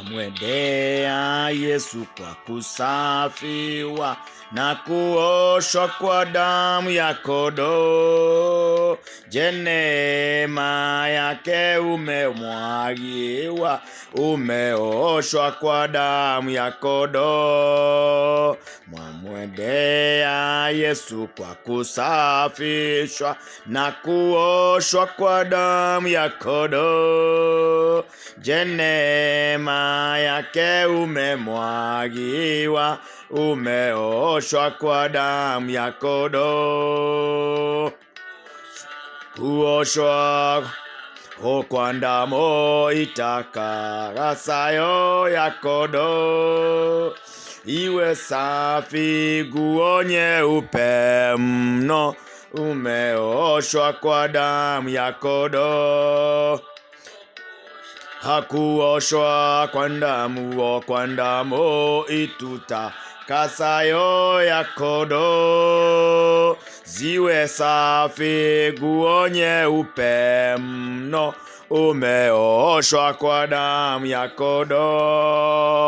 Mwendea Yesu kwa kusafiwa na kuoshwa kwa damu ya kondoo. Je, neema yake umemwagiwa, umeoshwa kwa damu ya kondoo. Mwendea Yesu kwa kusafishwa na kuoshwa kwa damu ya kondoo. Je, neema yake umemwagiwa, umeoshwa kwa damu ya kondoo. Kuoshwa kwa damu itakarasayo ya kondoo, iwe safi nguo nyeupe mno, umeoshwa kwa damu ya kondoo. Hakuoshwa kwa damu itutakasayo ya kondoo, ziwe safi nguo nyeupe mno, umeoshwa kwa damu ya kondoo.